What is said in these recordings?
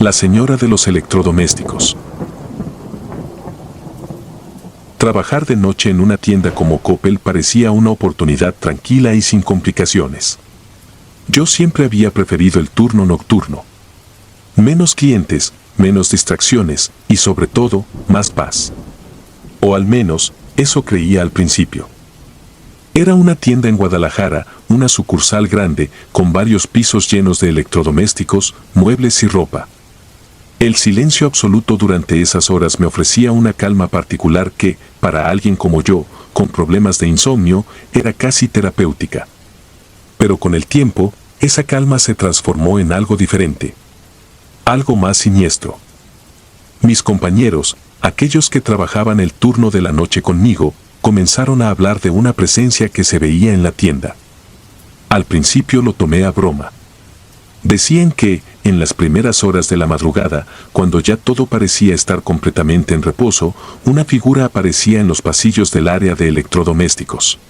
La señora de los electrodomésticos. Trabajar de noche en una tienda como Coppel parecía una oportunidad tranquila y sin complicaciones. Yo siempre había preferido el turno nocturno. Menos clientes, menos distracciones y sobre todo, más paz. O al menos, eso creía al principio. Era una tienda en Guadalajara, una sucursal grande, con varios pisos llenos de electrodomésticos, muebles y ropa. El silencio absoluto durante esas horas me ofrecía una calma particular que, para alguien como yo, con problemas de insomnio, era casi terapéutica. Pero con el tiempo, esa calma se transformó en algo diferente. Algo más siniestro. Mis compañeros, aquellos que trabajaban el turno de la noche conmigo, comenzaron a hablar de una presencia que se veía en la tienda. Al principio lo tomé a broma. Decían que, en las primeras horas de la madrugada, cuando ya todo parecía estar completamente en reposo, una figura aparecía en los pasillos del área de electrodomésticos.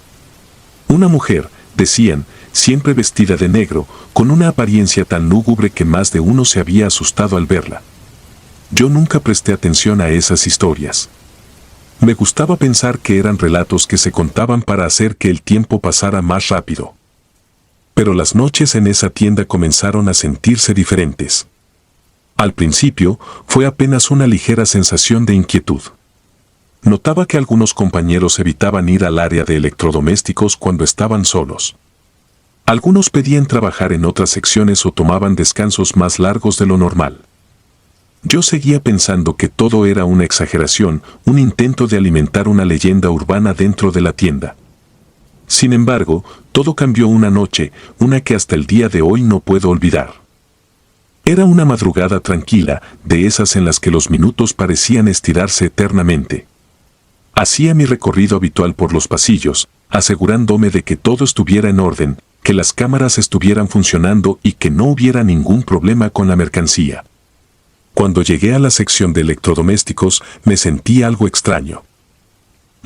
Una mujer, decían, siempre vestida de negro, con una apariencia tan lúgubre que más de uno se había asustado al verla. Yo nunca presté atención a esas historias. Me gustaba pensar que eran relatos que se contaban para hacer que el tiempo pasara más rápido. Pero las noches en esa tienda comenzaron a sentirse diferentes. Al principio, fue apenas una ligera sensación de inquietud. Notaba que algunos compañeros evitaban ir al área de electrodomésticos cuando estaban solos. Algunos pedían trabajar en otras secciones o tomaban descansos más largos de lo normal. Yo seguía pensando que todo era una exageración, un intento de alimentar una leyenda urbana dentro de la tienda. Sin embargo, todo cambió una noche, una que hasta el día de hoy no puedo olvidar. Era una madrugada tranquila, de esas en las que los minutos parecían estirarse eternamente. Hacía mi recorrido habitual por los pasillos, asegurándome de que todo estuviera en orden, que las cámaras estuvieran funcionando y que no hubiera ningún problema con la mercancía. Cuando llegué a la sección de electrodomésticos, me sentí algo extraño.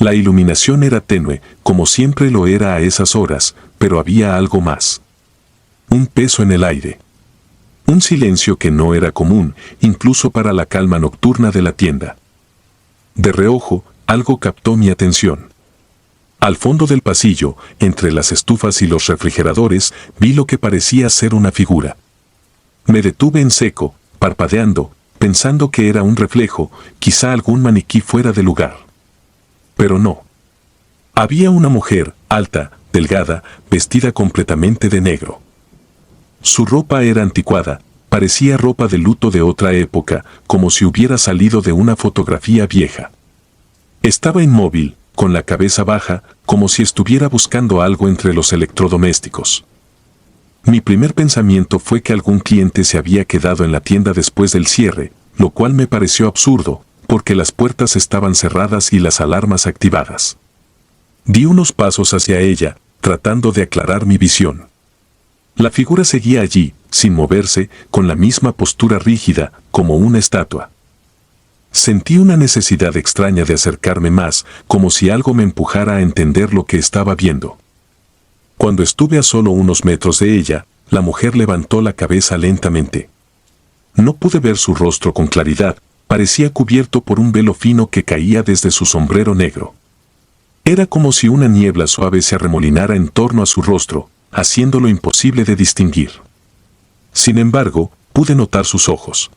La iluminación era tenue, como siempre lo era a esas horas, pero había algo más. Un peso en el aire. Un silencio que no era común, incluso para la calma nocturna de la tienda. De reojo, algo captó mi atención. Al fondo del pasillo, entre las estufas y los refrigeradores, vi lo que parecía ser una figura. Me detuve en seco, parpadeando, pensando que era un reflejo, quizá algún maniquí fuera de lugar. Pero no. Había una mujer, alta, delgada, vestida completamente de negro. Su ropa era anticuada, parecía ropa de luto de otra época, como si hubiera salido de una fotografía vieja. Estaba inmóvil, con la cabeza baja, como si estuviera buscando algo entre los electrodomésticos. Mi primer pensamiento fue que algún cliente se había quedado en la tienda después del cierre, lo cual me pareció absurdo, porque las puertas estaban cerradas y las alarmas activadas. Di unos pasos hacia ella, tratando de aclarar mi visión. La figura seguía allí, sin moverse, con la misma postura rígida, como una estatua. Sentí una necesidad extraña de acercarme más, como si algo me empujara a entender lo que estaba viendo. Cuando estuve a solo unos metros de ella, la mujer levantó la cabeza lentamente. No pude ver su rostro con claridad, parecía cubierto por un velo fino que caía desde su sombrero negro. Era como si una niebla suave se arremolinara en torno a su rostro, haciéndolo imposible de distinguir. Sin embargo, pude notar sus ojos.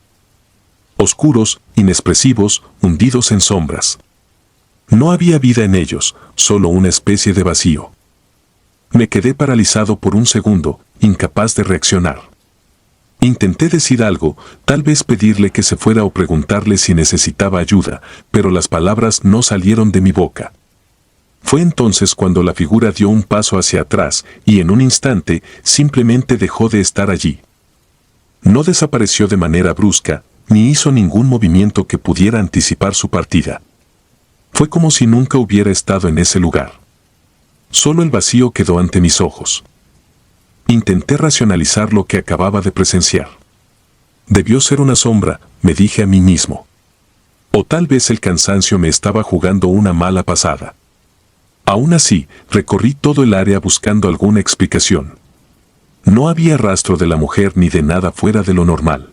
Oscuros, inexpresivos, hundidos en sombras. No había vida en ellos, solo una especie de vacío. Me quedé paralizado por un segundo, incapaz de reaccionar. Intenté decir algo, tal vez pedirle que se fuera o preguntarle si necesitaba ayuda, pero las palabras no salieron de mi boca. Fue entonces cuando la figura dio un paso hacia atrás y en un instante simplemente dejó de estar allí. No desapareció de manera brusca, ni hizo ningún movimiento que pudiera anticipar su partida. Fue como si nunca hubiera estado en ese lugar. Solo el vacío quedó ante mis ojos. Intenté racionalizar lo que acababa de presenciar. Debió ser una sombra, me dije a mí mismo. O tal vez el cansancio me estaba jugando una mala pasada. Aún así, recorrí todo el área buscando alguna explicación. No había rastro de la mujer ni de nada fuera de lo normal.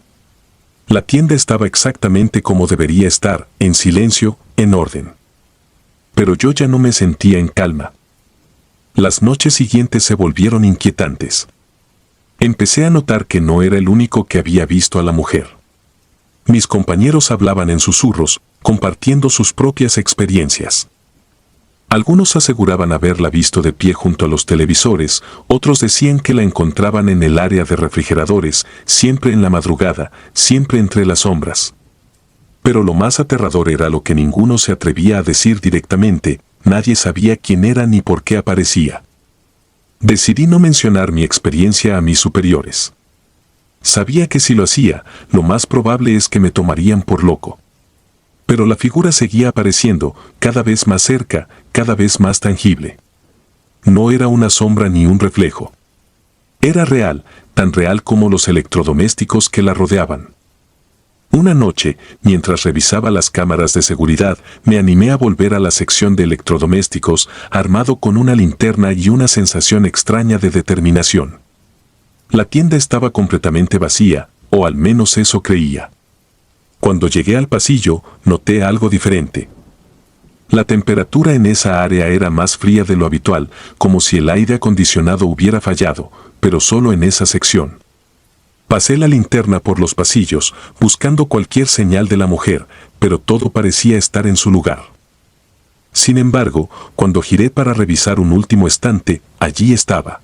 La tienda estaba exactamente como debería estar, en silencio, en orden. Pero yo ya no me sentía en calma. Las noches siguientes se volvieron inquietantes. Empecé a notar que no era el único que había visto a la mujer. Mis compañeros hablaban en susurros, compartiendo sus propias experiencias. Algunos aseguraban haberla visto de pie junto a los televisores, otros decían que la encontraban en el área de refrigeradores, siempre en la madrugada, siempre entre las sombras. Pero lo más aterrador era lo que ninguno se atrevía a decir directamente, nadie sabía quién era ni por qué aparecía. Decidí no mencionar mi experiencia a mis superiores. Sabía que si lo hacía, lo más probable es que me tomarían por loco. Pero la figura seguía apareciendo, cada vez más cerca, cada vez más tangible. No era una sombra ni un reflejo. Era real, tan real como los electrodomésticos que la rodeaban. Una noche, mientras revisaba las cámaras de seguridad, me animé a volver a la sección de electrodomésticos, armado con una linterna y una sensación extraña de determinación. La tienda estaba completamente vacía, o al menos eso creía. Cuando llegué al pasillo, noté algo diferente. La temperatura en esa área era más fría de lo habitual, como si el aire acondicionado hubiera fallado, pero solo en esa sección. Pasé la linterna por los pasillos, buscando cualquier señal de la mujer, pero todo parecía estar en su lugar. Sin embargo, cuando giré para revisar un último estante, allí estaba.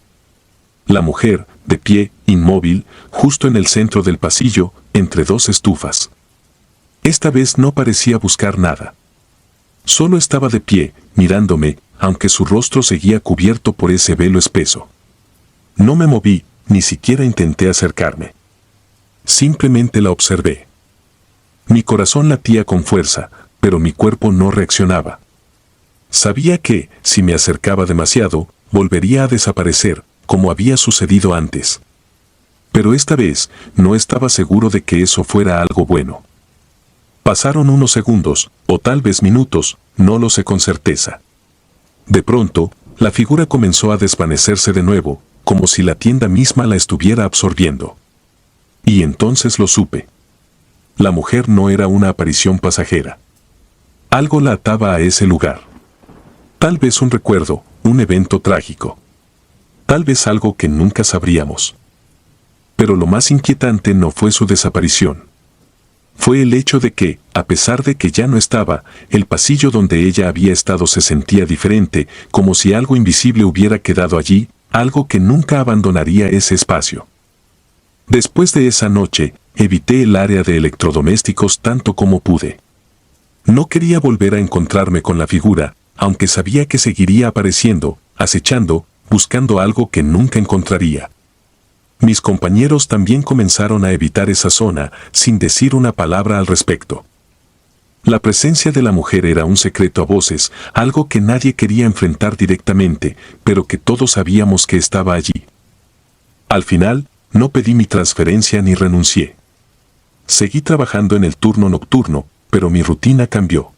La mujer, de pie, inmóvil, justo en el centro del pasillo, entre dos estufas. Esta vez no parecía buscar nada. Solo estaba de pie, mirándome, aunque su rostro seguía cubierto por ese velo espeso. No me moví, ni siquiera intenté acercarme. Simplemente la observé. Mi corazón latía con fuerza, pero mi cuerpo no reaccionaba. Sabía que, si me acercaba demasiado, volvería a desaparecer, como había sucedido antes. Pero esta vez, no estaba seguro de que eso fuera algo bueno. Pasaron unos segundos, o tal vez minutos, no lo sé con certeza. De pronto, la figura comenzó a desvanecerse de nuevo, como si la tienda misma la estuviera absorbiendo. Y entonces lo supe. La mujer no era una aparición pasajera. Algo la ataba a ese lugar. Tal vez un recuerdo, un evento trágico. Tal vez algo que nunca sabríamos. Pero lo más inquietante no fue su desaparición. Fue el hecho de que, a pesar de que ya no estaba, el pasillo donde ella había estado se sentía diferente, como si algo invisible hubiera quedado allí, algo que nunca abandonaría ese espacio. Después de esa noche, evité el área de electrodomésticos tanto como pude. No quería volver a encontrarme con la figura, aunque sabía que seguiría apareciendo, acechando, buscando algo que nunca encontraría. Mis compañeros también comenzaron a evitar esa zona, sin decir una palabra al respecto. La presencia de la mujer era un secreto a voces, algo que nadie quería enfrentar directamente, pero que todos sabíamos que estaba allí. Al final, no pedí mi transferencia ni renuncié. Seguí trabajando en el turno nocturno, pero mi rutina cambió.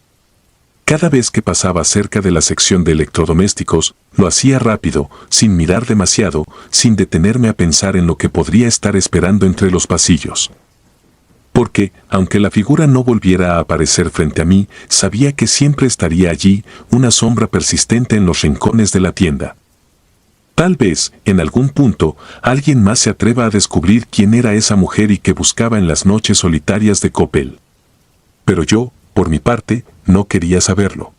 Cada vez que pasaba cerca de la sección de electrodomésticos, lo hacía rápido, sin mirar demasiado, sin detenerme a pensar en lo que podría estar esperando entre los pasillos. Porque, aunque la figura no volviera a aparecer frente a mí, sabía que siempre estaría allí, una sombra persistente en los rincones de la tienda. Tal vez, en algún punto, alguien más se atreva a descubrir quién era esa mujer y que buscaba en las noches solitarias de Coppel. Pero yo, por mi parte, no quería saberlo.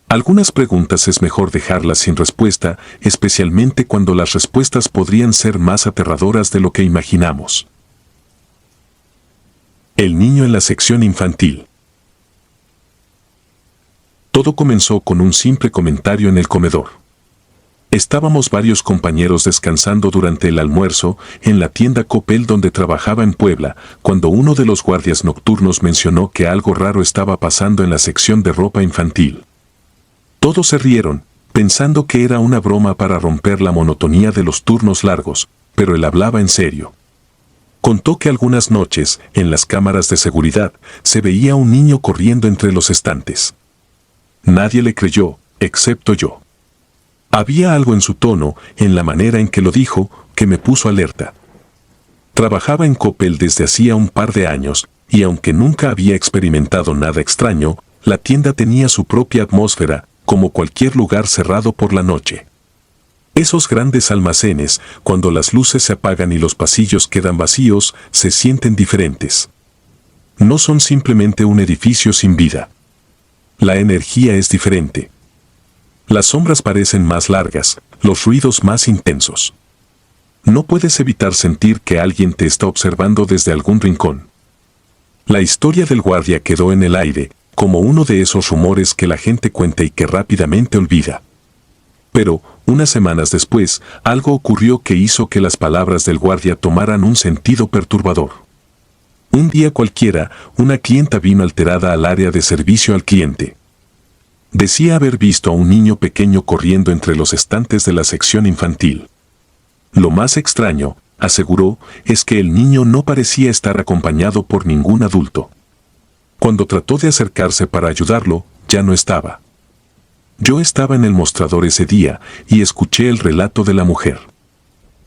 Algunas preguntas es mejor dejarlas sin respuesta, especialmente cuando las respuestas podrían ser más aterradoras de lo que imaginamos. El niño en la sección infantil. Todo comenzó con un simple comentario en el comedor. Estábamos varios compañeros descansando durante el almuerzo en la tienda Coppel donde trabajaba en Puebla, cuando uno de los guardias nocturnos mencionó que algo raro estaba pasando en la sección de ropa infantil. Todos se rieron, pensando que era una broma para romper la monotonía de los turnos largos, pero él hablaba en serio. Contó que algunas noches, en las cámaras de seguridad, se veía un niño corriendo entre los estantes. Nadie le creyó, excepto yo. Había algo en su tono, en la manera en que lo dijo, que me puso alerta. Trabajaba en Coppel desde hacía un par de años, y aunque nunca había experimentado nada extraño, la tienda tenía su propia atmósfera, como cualquier lugar cerrado por la noche. Esos grandes almacenes, cuando las luces se apagan y los pasillos quedan vacíos, se sienten diferentes. No son simplemente un edificio sin vida. La energía es diferente. Las sombras parecen más largas, los ruidos más intensos. No puedes evitar sentir que alguien te está observando desde algún rincón. La historia del guardia quedó en el aire, como uno de esos rumores que la gente cuenta y que rápidamente olvida. Pero, unas semanas después, algo ocurrió que hizo que las palabras del guardia tomaran un sentido perturbador. Un día cualquiera, una clienta vino alterada al área de servicio al cliente. Decía haber visto a un niño pequeño corriendo entre los estantes de la sección infantil. Lo más extraño, aseguró, es que el niño no parecía estar acompañado por ningún adulto. Cuando trató de acercarse para ayudarlo, ya no estaba. Yo estaba en el mostrador ese día y escuché el relato de la mujer.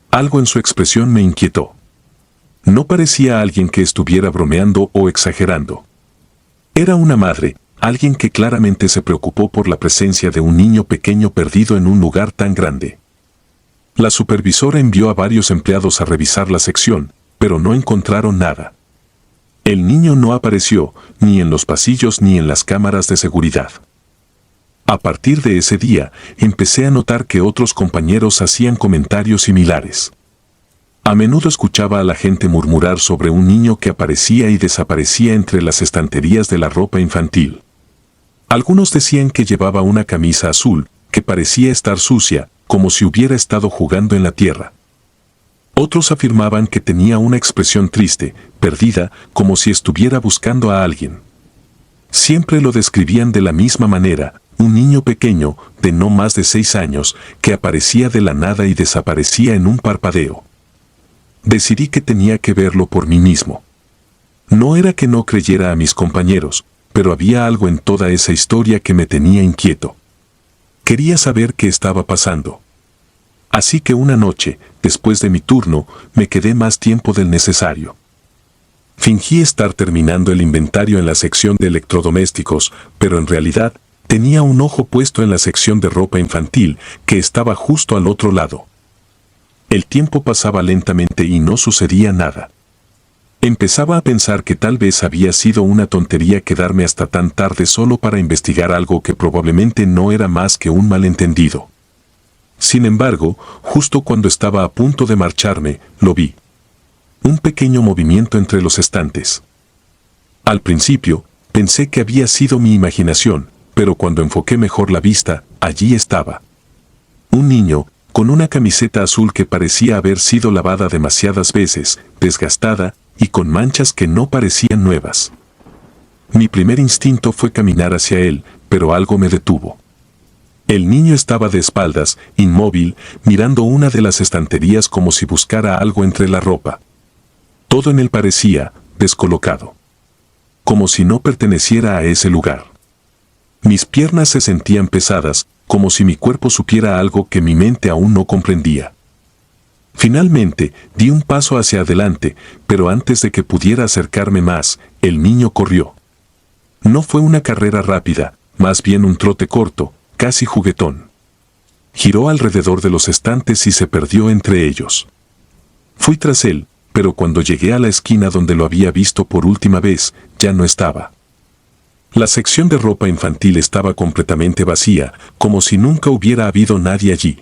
Algo en su expresión me inquietó. No parecía alguien que estuviera bromeando o exagerando. Era una madre, alguien que claramente se preocupó por la presencia de un niño pequeño perdido en un lugar tan grande. La supervisora envió a varios empleados a revisar la sección, pero no encontraron nada. El niño no apareció, ni en los pasillos ni en las cámaras de seguridad. A partir de ese día, empecé a notar que otros compañeros hacían comentarios similares. A menudo escuchaba a la gente murmurar sobre un niño que aparecía y desaparecía entre las estanterías de la ropa infantil. Algunos decían que llevaba una camisa azul, que parecía estar sucia, como si hubiera estado jugando en la tierra. Otros afirmaban que tenía una expresión triste, perdida, como si estuviera buscando a alguien. Siempre lo describían de la misma manera, un niño pequeño, de no más de 6 años, que aparecía de la nada y desaparecía en un parpadeo. Decidí que tenía que verlo por mí mismo. No era que no creyera a mis compañeros, pero había algo en toda esa historia que me tenía inquieto. Quería saber qué estaba pasando. Así que una noche, después de mi turno, me quedé más tiempo del necesario. Fingí estar terminando el inventario en la sección de electrodomésticos, pero en realidad tenía un ojo puesto en la sección de ropa infantil, que estaba justo al otro lado. El tiempo pasaba lentamente y no sucedía nada. Empezaba a pensar que tal vez había sido una tontería quedarme hasta tan tarde solo para investigar algo que probablemente no era más que un malentendido. Sin embargo, justo cuando estaba a punto de marcharme, lo vi. Un pequeño movimiento entre los estantes. Al principio, pensé que había sido mi imaginación, pero cuando enfoqué mejor la vista, allí estaba. Un niño, con una camiseta azul que parecía haber sido lavada demasiadas veces, desgastada, y con manchas que no parecían nuevas. Mi primer instinto fue caminar hacia él, pero algo me detuvo. El niño estaba de espaldas, inmóvil, mirando una de las estanterías como si buscara algo entre la ropa. Todo en él parecía descolocado. Como si no perteneciera a ese lugar. Mis piernas se sentían pesadas, como si mi cuerpo supiera algo que mi mente aún no comprendía. Finalmente, di un paso hacia adelante, pero antes de que pudiera acercarme más, el niño corrió. No fue una carrera rápida, más bien un trote corto, casi juguetón. Giró alrededor de los estantes y se perdió entre ellos. Fui tras él, pero cuando llegué a la esquina donde lo había visto por última vez, ya no estaba. La sección de ropa infantil estaba completamente vacía, como si nunca hubiera habido nadie allí.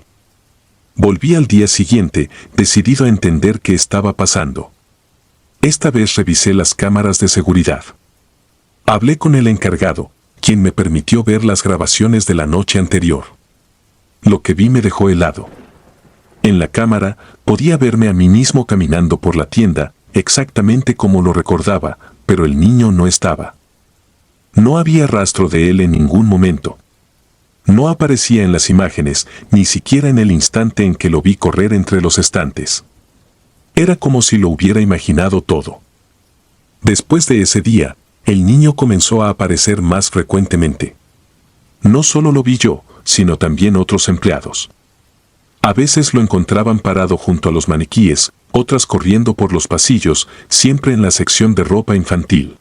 Volví al día siguiente, decidido a entender qué estaba pasando. Esta vez revisé las cámaras de seguridad. Hablé con el encargado, quien me permitió ver las grabaciones de la noche anterior. Lo que vi me dejó helado. En la cámara, podía verme a mí mismo caminando por la tienda, exactamente como lo recordaba, pero el niño no estaba. No había rastro de él en ningún momento. No aparecía en las imágenes, ni siquiera en el instante en que lo vi correr entre los estantes. Era como si lo hubiera imaginado todo. Después de ese día, el niño comenzó a aparecer más frecuentemente. No solo lo vi yo, sino también otros empleados. A veces lo encontraban parado junto a los maniquíes, otras corriendo por los pasillos, siempre en la sección de ropa infantil.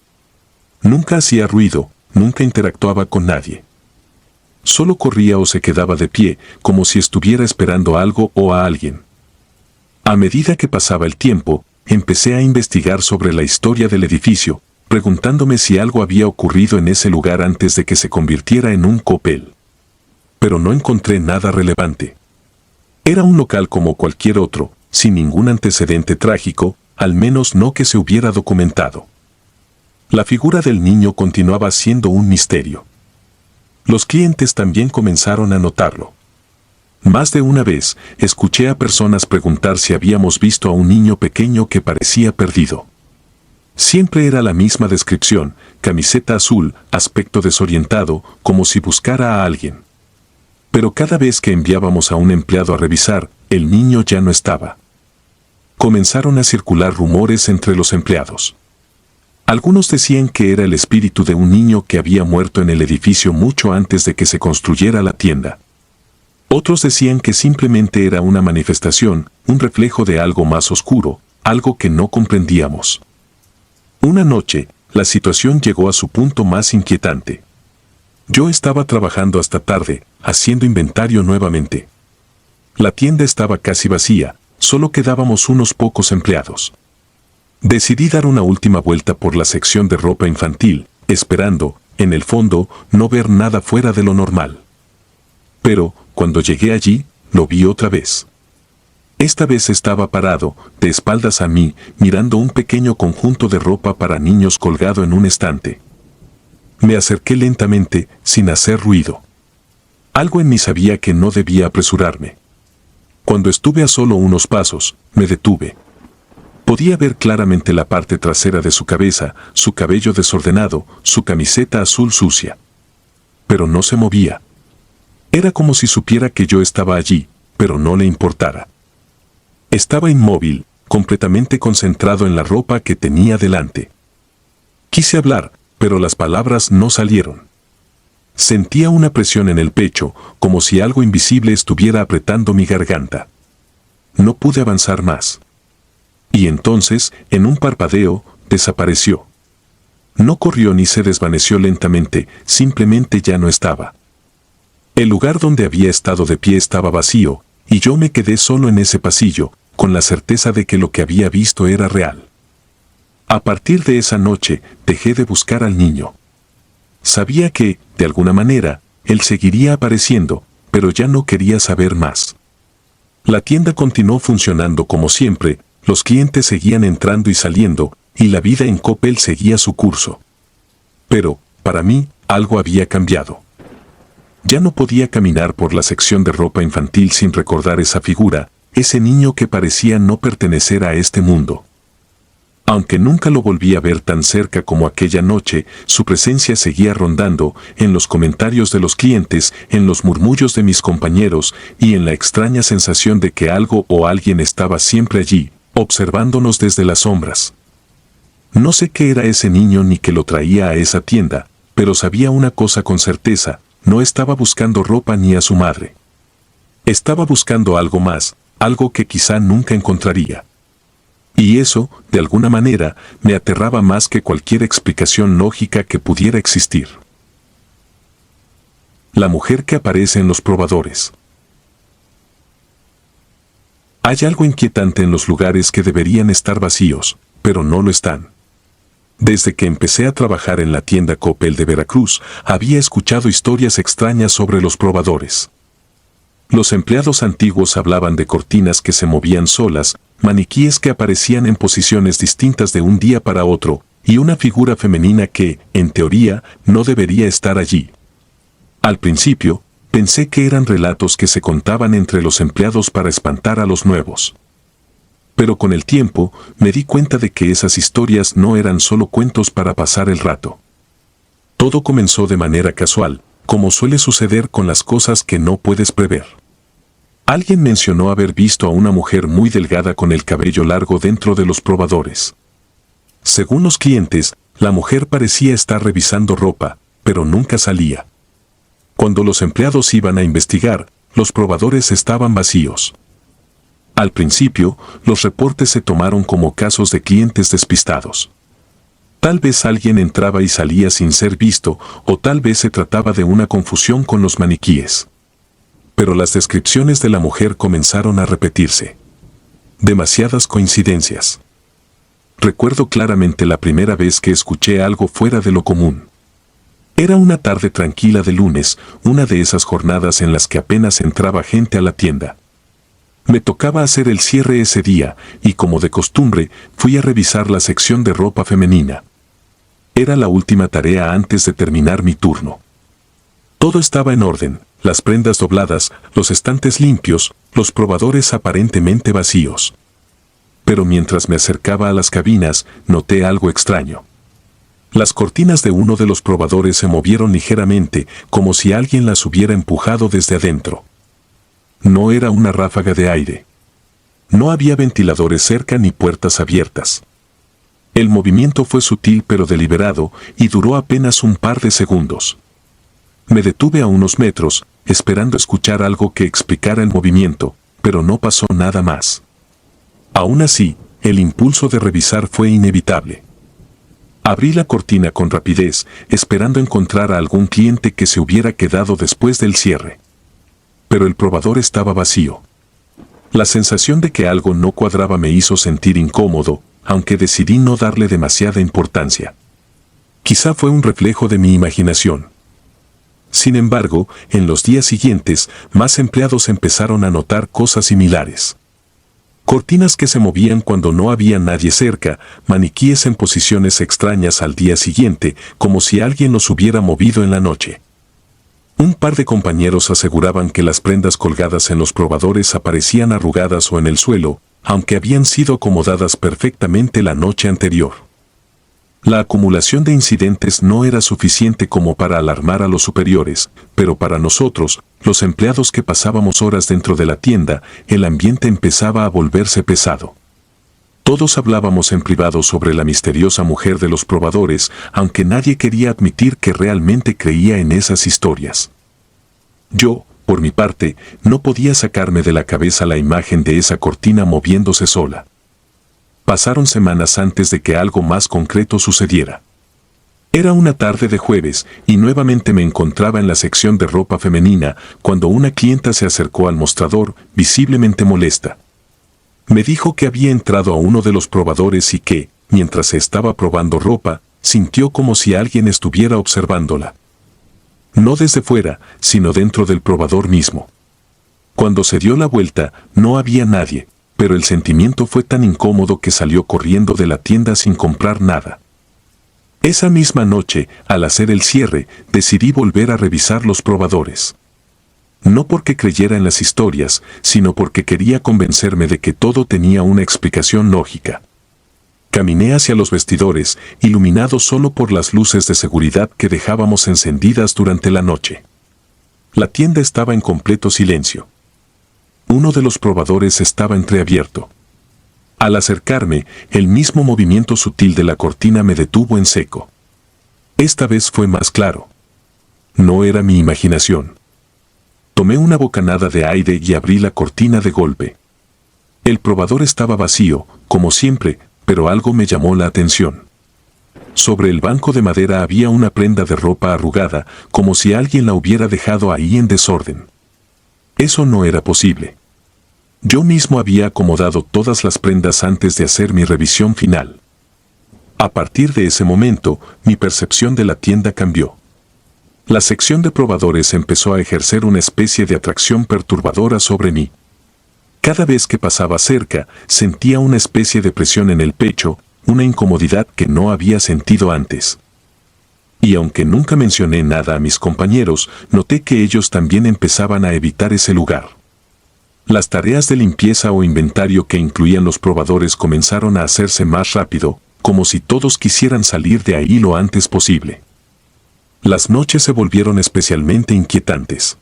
Nunca hacía ruido, nunca interactuaba con nadie. Solo corría o se quedaba de pie, como si estuviera esperando algo o a alguien. A medida que pasaba el tiempo, empecé a investigar sobre la historia del edificio, preguntándome si algo había ocurrido en ese lugar antes de que se convirtiera en un cópel. Pero no encontré nada relevante. Era un local como cualquier otro, sin ningún antecedente trágico, al menos no que se hubiera documentado. La figura del niño continuaba siendo un misterio. Los clientes también comenzaron a notarlo. Más de una vez, escuché a personas preguntar si habíamos visto a un niño pequeño que parecía perdido. Siempre era la misma descripción: camiseta azul, aspecto desorientado, como si buscara a alguien. Pero cada vez que enviábamos a un empleado a revisar, el niño ya no estaba. Comenzaron a circular rumores entre los empleados. Algunos decían que era el espíritu de un niño que había muerto en el edificio mucho antes de que se construyera la tienda. Otros decían que simplemente era una manifestación, un reflejo de algo más oscuro, algo que no comprendíamos. Una noche, la situación llegó a su punto más inquietante. Yo estaba trabajando hasta tarde, haciendo inventario nuevamente. La tienda estaba casi vacía, solo quedábamos unos pocos empleados. Decidí dar una última vuelta por la sección de ropa infantil, esperando, en el fondo, no ver nada fuera de lo normal. Pero, cuando llegué allí, lo vi otra vez. Esta vez estaba parado, de espaldas a mí, mirando un pequeño conjunto de ropa para niños colgado en un estante. Me acerqué lentamente, sin hacer ruido. Algo en mí sabía que no debía apresurarme. Cuando estuve a solo unos pasos, me detuve. Podía ver claramente la parte trasera de su cabeza, su cabello desordenado, su camiseta azul sucia. Pero no se movía. Era como si supiera que yo estaba allí, pero no le importara. Estaba inmóvil, completamente concentrado en la ropa que tenía delante. Quise hablar, pero las palabras no salieron. Sentía una presión en el pecho, como si algo invisible estuviera apretando mi garganta. No pude avanzar más. Y entonces, en un parpadeo, desapareció. No corrió ni se desvaneció lentamente, simplemente ya no estaba. El lugar donde había estado de pie estaba vacío, y yo me quedé solo en ese pasillo, con la certeza de que lo que había visto era real. A partir de esa noche, dejé de buscar al niño. Sabía que, de alguna manera, él seguiría apareciendo, pero ya no quería saber más. La tienda continuó funcionando como siempre, los clientes seguían entrando y saliendo, y la vida en Coppel seguía su curso. Pero, para mí, algo había cambiado. Ya no podía caminar por la sección de ropa infantil sin recordar esa figura, ese niño que parecía no pertenecer a este mundo. Aunque nunca lo volví a ver tan cerca como aquella noche, su presencia seguía rondando, en los comentarios de los clientes, en los murmullos de mis compañeros, y en la extraña sensación de que algo o alguien estaba siempre allí, observándonos desde las sombras. No sé qué era ese niño ni qué lo traía a esa tienda, pero sabía una cosa con certeza: no estaba buscando ropa ni a su madre. Estaba buscando algo más, algo que quizá nunca encontraría. Y eso, de alguna manera, me aterraba más que cualquier explicación lógica que pudiera existir. La mujer que aparece en los probadores. Hay algo inquietante en los lugares que deberían estar vacíos, pero no lo están. Desde que empecé a trabajar en la tienda Coppel de Veracruz, había escuchado historias extrañas sobre los probadores. Los empleados antiguos hablaban de cortinas que se movían solas, maniquíes que aparecían en posiciones distintas de un día para otro, y una figura femenina que, en teoría, no debería estar allí. Al principio, pensé que eran relatos que se contaban entre los empleados para espantar a los nuevos. Pero con el tiempo, me di cuenta de que esas historias no eran solo cuentos para pasar el rato. Todo comenzó de manera casual, como suele suceder con las cosas que no puedes prever. Alguien mencionó haber visto a una mujer muy delgada con el cabello largo dentro de los probadores. Según los clientes, la mujer parecía estar revisando ropa, pero nunca salía. Cuando los empleados iban a investigar, los probadores estaban vacíos. Al principio, los reportes se tomaron como casos de clientes despistados. Tal vez alguien entraba y salía sin ser visto, o tal vez se trataba de una confusión con los maniquíes. Pero las descripciones de la mujer comenzaron a repetirse. Demasiadas coincidencias. Recuerdo claramente la primera vez que escuché algo fuera de lo común. Era una tarde tranquila de lunes, una de esas jornadas en las que apenas entraba gente a la tienda. Me tocaba hacer el cierre ese día, y como de costumbre, fui a revisar la sección de ropa femenina. Era la última tarea antes de terminar mi turno. Todo estaba en orden, las prendas dobladas, los estantes limpios, los probadores aparentemente vacíos. Pero mientras me acercaba a las cabinas, noté algo extraño. Las cortinas de uno de los probadores se movieron ligeramente, como si alguien las hubiera empujado desde adentro. No era una ráfaga de aire. No había ventiladores cerca ni puertas abiertas. El movimiento fue sutil pero deliberado y duró apenas un par de segundos. Me detuve a unos metros, esperando escuchar algo que explicara el movimiento, pero no pasó nada más. Aún así, el impulso de revisar fue inevitable. Abrí la cortina con rapidez, esperando encontrar a algún cliente que se hubiera quedado después del cierre. Pero el probador estaba vacío. La sensación de que algo no cuadraba me hizo sentir incómodo, aunque decidí no darle demasiada importancia. Quizá fue un reflejo de mi imaginación. Sin embargo, en los días siguientes, más empleados empezaron a notar cosas similares. Cortinas que se movían cuando no había nadie cerca, maniquíes en posiciones extrañas al día siguiente, como si alguien los hubiera movido en la noche. Un par de compañeros aseguraban que las prendas colgadas en los probadores aparecían arrugadas o en el suelo, aunque habían sido acomodadas perfectamente la noche anterior. La acumulación de incidentes no era suficiente como para alarmar a los superiores, pero para nosotros, los empleados que pasábamos horas dentro de la tienda, el ambiente empezaba a volverse pesado. Todos hablábamos en privado sobre la misteriosa mujer de los probadores, aunque nadie quería admitir que realmente creía en esas historias. Yo, por mi parte, no podía sacarme de la cabeza la imagen de esa cortina moviéndose sola. Pasaron semanas antes de que algo más concreto sucediera. Era una tarde de jueves y nuevamente me encontraba en la sección de ropa femenina cuando una clienta se acercó al mostrador, visiblemente molesta. Me dijo que había entrado a uno de los probadores y que, mientras se estaba probando ropa, sintió como si alguien estuviera observándola. No desde fuera, sino dentro del probador mismo. Cuando se dio la vuelta, no había nadie, pero el sentimiento fue tan incómodo que salió corriendo de la tienda sin comprar nada. Esa misma noche, al hacer el cierre, decidí volver a revisar los probadores. No porque creyera en las historias, sino porque quería convencerme de que todo tenía una explicación lógica. Caminé hacia los vestidores, iluminados solo por las luces de seguridad que dejábamos encendidas durante la noche. La tienda estaba en completo silencio. Uno de los probadores estaba entreabierto. Al acercarme, el mismo movimiento sutil de la cortina me detuvo en seco. Esta vez fue más claro. No era mi imaginación. Tomé una bocanada de aire y abrí la cortina de golpe. El probador estaba vacío, como siempre, pero algo me llamó la atención. Sobre el banco de madera había una prenda de ropa arrugada, como si alguien la hubiera dejado ahí en desorden. Eso no era posible. Yo mismo había acomodado todas las prendas antes de hacer mi revisión final. A partir de ese momento, mi percepción de la tienda cambió. La sección de probadores empezó a ejercer una especie de atracción perturbadora sobre mí. Cada vez que pasaba cerca, sentía una especie de presión en el pecho, una incomodidad que no había sentido antes. Y aunque nunca mencioné nada a mis compañeros, noté que ellos también empezaban a evitar ese lugar. Las tareas de limpieza o inventario que incluían los probadores comenzaron a hacerse más rápido, como si todos quisieran salir de ahí lo antes posible. Las noches se volvieron especialmente inquietantes.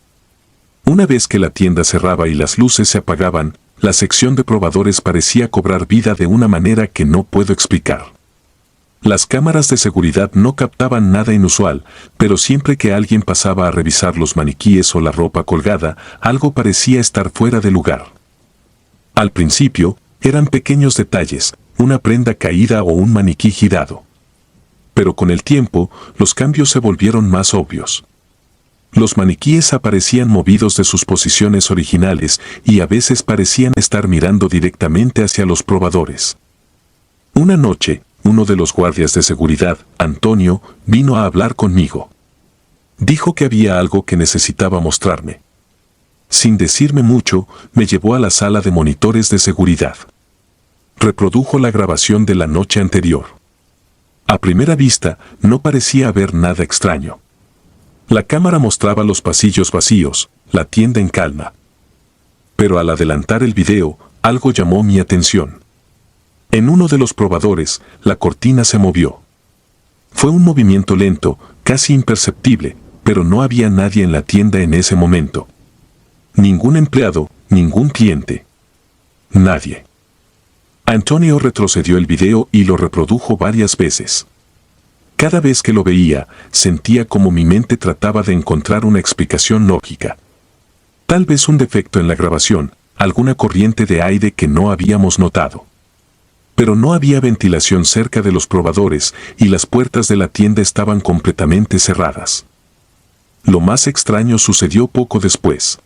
Una vez que la tienda cerraba y las luces se apagaban, la sección de probadores parecía cobrar vida de una manera que no puedo explicar. Las cámaras de seguridad no captaban nada inusual, pero siempre que alguien pasaba a revisar los maniquíes o la ropa colgada, algo parecía estar fuera de lugar. Al principio, eran pequeños detalles, una prenda caída o un maniquí girado. Pero con el tiempo, los cambios se volvieron más obvios. Los maniquíes aparecían movidos de sus posiciones originales y a veces parecían estar mirando directamente hacia los probadores. Una noche, uno de los guardias de seguridad, Antonio, vino a hablar conmigo. Dijo que había algo que necesitaba mostrarme. Sin decirme mucho, me llevó a la sala de monitores de seguridad. Reprodujo la grabación de la noche anterior. A primera vista, no parecía haber nada extraño. La cámara mostraba los pasillos vacíos, la tienda en calma. Pero al adelantar el video, algo llamó mi atención. En uno de los probadores, la cortina se movió. Fue un movimiento lento, casi imperceptible, pero no había nadie en la tienda en ese momento. Ningún empleado, ningún cliente. Nadie. Antonio retrocedió el video y lo reprodujo varias veces. Cada vez que lo veía, sentía como mi mente trataba de encontrar una explicación lógica. Tal vez un defecto en la grabación, alguna corriente de aire que no habíamos notado. Pero no había ventilación cerca de los probadores y las puertas de la tienda estaban completamente cerradas. Lo más extraño sucedió poco después.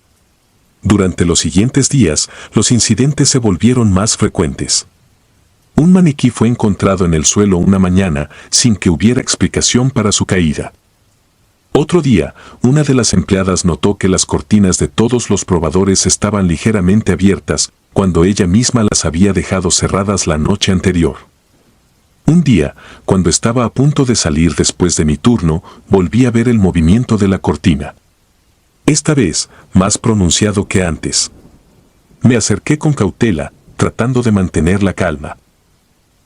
Durante los siguientes días, los incidentes se volvieron más frecuentes. Un maniquí fue encontrado en el suelo una mañana sin que hubiera explicación para su caída. Otro día, una de las empleadas notó que las cortinas de todos los probadores estaban ligeramente abiertas cuando ella misma las había dejado cerradas la noche anterior. Un día, cuando estaba a punto de salir después de mi turno, volví a ver el movimiento de la cortina. Esta vez, más pronunciado que antes. Me acerqué con cautela, tratando de mantener la calma.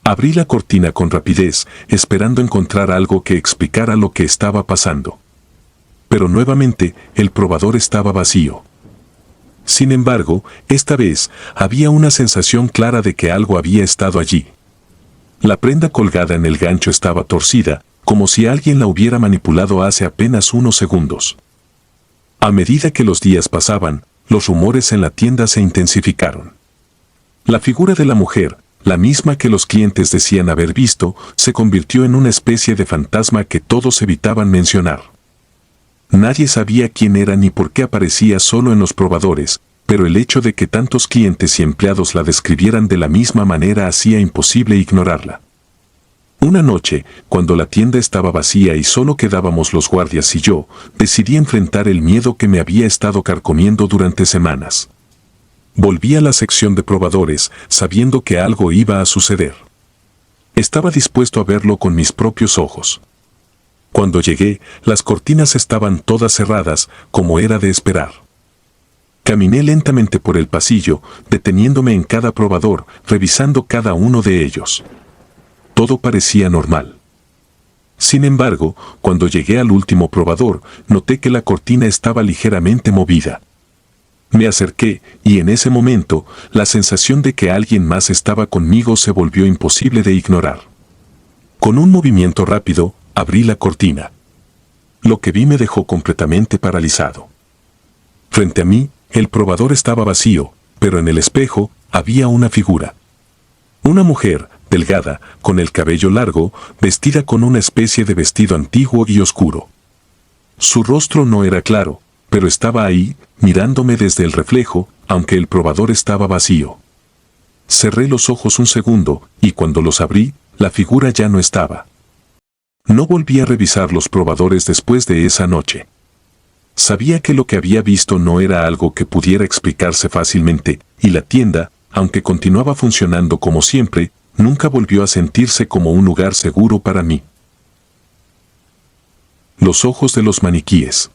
Abrí la cortina con rapidez, esperando encontrar algo que explicara lo que estaba pasando. Pero nuevamente, el probador estaba vacío. Sin embargo, esta vez, había una sensación clara de que algo había estado allí. La prenda colgada en el gancho estaba torcida, como si alguien la hubiera manipulado hace apenas unos segundos. A medida que los días pasaban, los rumores en la tienda se intensificaron. La figura de la mujer, la misma que los clientes decían haber visto, se convirtió en una especie de fantasma que todos evitaban mencionar. Nadie sabía quién era ni por qué aparecía solo en los probadores, pero el hecho de que tantos clientes y empleados la describieran de la misma manera hacía imposible ignorarla. Una noche, cuando la tienda estaba vacía y solo quedábamos los guardias y yo, decidí enfrentar el miedo que me había estado carcomiendo durante semanas. Volví a la sección de probadores, sabiendo que algo iba a suceder. Estaba dispuesto a verlo con mis propios ojos. Cuando llegué, las cortinas estaban todas cerradas, como era de esperar. Caminé lentamente por el pasillo, deteniéndome en cada probador, revisando cada uno de ellos. Todo parecía normal. Sin embargo, cuando llegué al último probador, noté que la cortina estaba ligeramente movida. Me acerqué, y en ese momento, la sensación de que alguien más estaba conmigo se volvió imposible de ignorar. Con un movimiento rápido, abrí la cortina. Lo que vi me dejó completamente paralizado. Frente a mí, el probador estaba vacío, pero en el espejo había una figura. Una mujer, delgada, con el cabello largo, vestida con una especie de vestido antiguo y oscuro. Su rostro no era claro, pero estaba ahí, mirándome desde el reflejo, aunque el probador estaba vacío. Cerré los ojos un segundo, y cuando los abrí, la figura ya no estaba. No volví a revisar los probadores después de esa noche. Sabía que lo que había visto no era algo que pudiera explicarse fácilmente, y la tienda, aunque continuaba funcionando como siempre, nunca volvió a sentirse como un lugar seguro para mí. Los ojos de los maniquíes.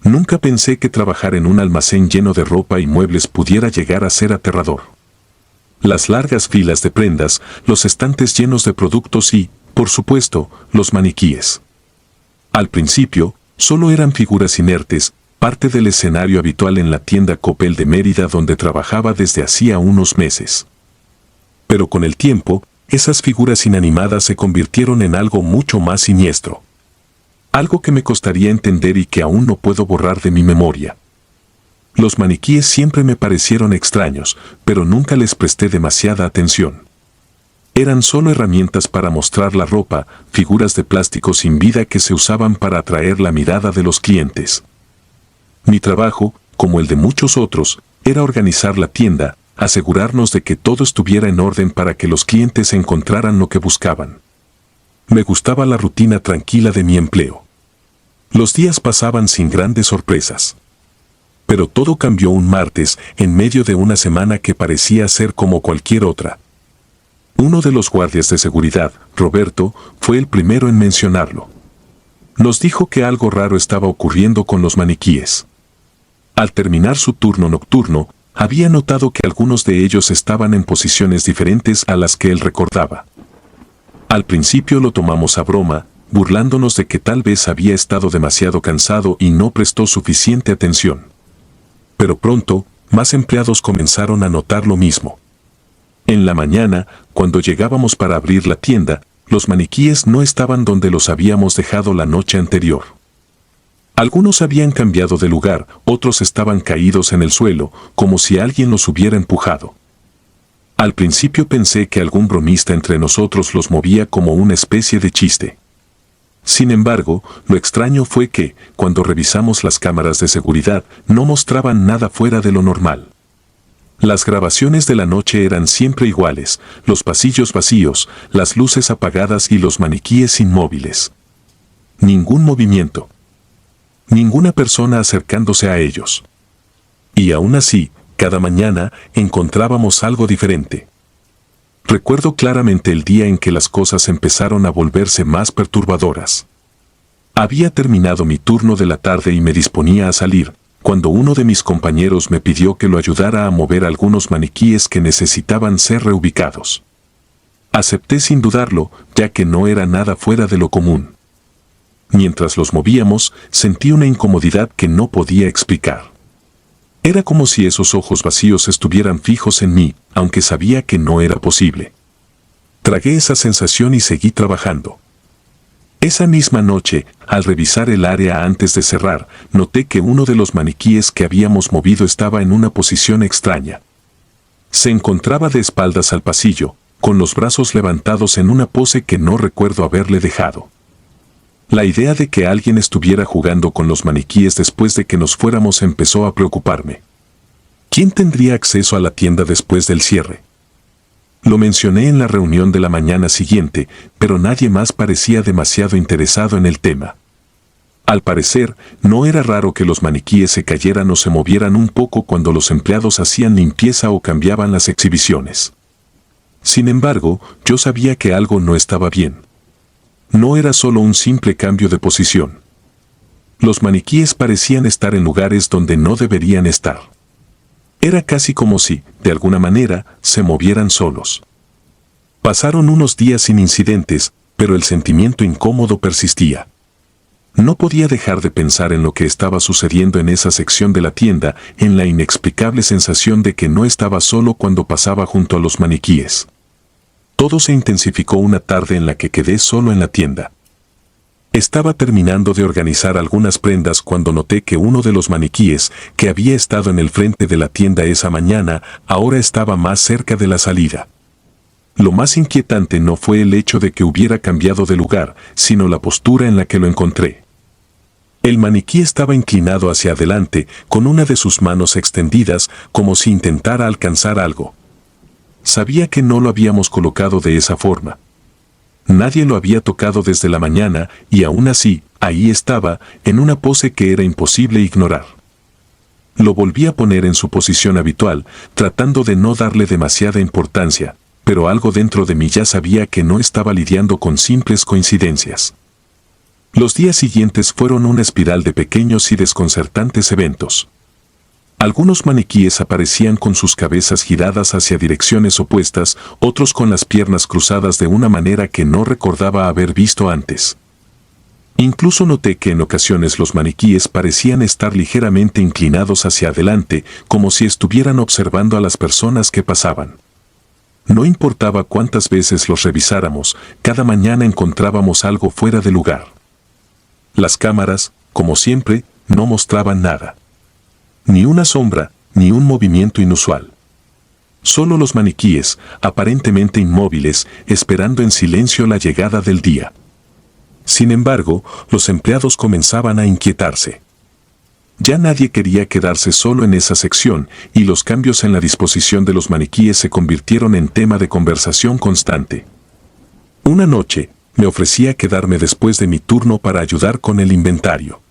Nunca pensé que trabajar en un almacén lleno de ropa y muebles pudiera llegar a ser aterrador. Las largas filas de prendas, los estantes llenos de productos y, por supuesto, los maniquíes. Al principio, solo eran figuras inertes, parte del escenario habitual en la tienda Coppel de Mérida donde trabajaba desde hacía unos meses. Pero con el tiempo, esas figuras inanimadas se convirtieron en algo mucho más siniestro. Algo que me costaría entender y que aún no puedo borrar de mi memoria. Los maniquíes siempre me parecieron extraños, pero nunca les presté demasiada atención. Eran solo herramientas para mostrar la ropa, figuras de plástico sin vida que se usaban para atraer la mirada de los clientes. Mi trabajo, como el de muchos otros, era organizar la tienda, asegurarnos de que todo estuviera en orden para que los clientes encontraran lo que buscaban. Me gustaba la rutina tranquila de mi empleo. Los días pasaban sin grandes sorpresas. Pero todo cambió un martes, en medio de una semana que parecía ser como cualquier otra. Uno de los guardias de seguridad, Roberto, fue el primero en mencionarlo. Nos dijo que algo raro estaba ocurriendo con los maniquíes. Al terminar su turno nocturno, había notado que algunos de ellos estaban en posiciones diferentes a las que él recordaba. Al principio lo tomamos a broma, burlándonos de que tal vez había estado demasiado cansado y no prestó suficiente atención. Pero pronto, más empleados comenzaron a notar lo mismo. En la mañana, cuando llegábamos para abrir la tienda, los maniquíes no estaban donde los habíamos dejado la noche anterior. Algunos habían cambiado de lugar, otros estaban caídos en el suelo, como si alguien los hubiera empujado. Al principio pensé que algún bromista entre nosotros los movía como una especie de chiste. Sin embargo, lo extraño fue que, cuando revisamos las cámaras de seguridad, no mostraban nada fuera de lo normal. Las grabaciones de la noche eran siempre iguales, los pasillos vacíos, las luces apagadas y los maniquíes inmóviles. Ningún movimiento. Ninguna persona acercándose a ellos. Y aún así, cada mañana encontrábamos algo diferente. Recuerdo claramente el día en que las cosas empezaron a volverse más perturbadoras. Había terminado mi turno de la tarde y me disponía a salir, cuando uno de mis compañeros me pidió que lo ayudara a mover algunos maniquíes que necesitaban ser reubicados. Acepté sin dudarlo, ya que no era nada fuera de lo común. Mientras los movíamos, sentí una incomodidad que no podía explicar. Era como si esos ojos vacíos estuvieran fijos en mí, aunque sabía que no era posible. Tragué esa sensación y seguí trabajando. Esa misma noche, al revisar el área antes de cerrar, noté que uno de los maniquíes que habíamos movido estaba en una posición extraña. Se encontraba de espaldas al pasillo, con los brazos levantados en una pose que no recuerdo haberle dejado. La idea de que alguien estuviera jugando con los maniquíes después de que nos fuéramos empezó a preocuparme. ¿Quién tendría acceso a la tienda después del cierre? Lo mencioné en la reunión de la mañana siguiente, pero nadie más parecía demasiado interesado en el tema. Al parecer, no era raro que los maniquíes se cayeran o se movieran un poco cuando los empleados hacían limpieza o cambiaban las exhibiciones. Sin embargo, yo sabía que algo no estaba bien. No era solo un simple cambio de posición. Los maniquíes parecían estar en lugares donde no deberían estar. Era casi como si, de alguna manera, se movieran solos. Pasaron unos días sin incidentes, pero el sentimiento incómodo persistía. No podía dejar de pensar en lo que estaba sucediendo en esa sección de la tienda, en la inexplicable sensación de que no estaba solo cuando pasaba junto a los maniquíes. Todo se intensificó una tarde en la que quedé solo en la tienda. Estaba terminando de organizar algunas prendas cuando noté que uno de los maniquíes, que había estado en el frente de la tienda esa mañana, ahora estaba más cerca de la salida. Lo más inquietante no fue el hecho de que hubiera cambiado de lugar, sino la postura en la que lo encontré. El maniquí estaba inclinado hacia adelante, con una de sus manos extendidas, como si intentara alcanzar algo. Sabía que no lo habíamos colocado de esa forma. Nadie lo había tocado desde la mañana y aún así, ahí estaba, en una pose que era imposible ignorar. Lo volví a poner en su posición habitual, tratando de no darle demasiada importancia, pero algo dentro de mí ya sabía que no estaba lidiando con simples coincidencias. Los días siguientes fueron una espiral de pequeños y desconcertantes eventos. Algunos maniquíes aparecían con sus cabezas giradas hacia direcciones opuestas, otros con las piernas cruzadas de una manera que no recordaba haber visto antes. Incluso noté que en ocasiones los maniquíes parecían estar ligeramente inclinados hacia adelante, como si estuvieran observando a las personas que pasaban. No importaba cuántas veces los revisáramos, cada mañana encontrábamos algo fuera de lugar. Las cámaras, como siempre, no mostraban nada. Ni una sombra, ni un movimiento inusual. Solo los maniquíes, aparentemente inmóviles, esperando en silencio la llegada del día. Sin embargo, los empleados comenzaban a inquietarse. Ya nadie quería quedarse solo en esa sección, y los cambios en la disposición de los maniquíes se convirtieron en tema de conversación constante. Una noche, me ofrecía quedarme después de mi turno para ayudar con el inventario.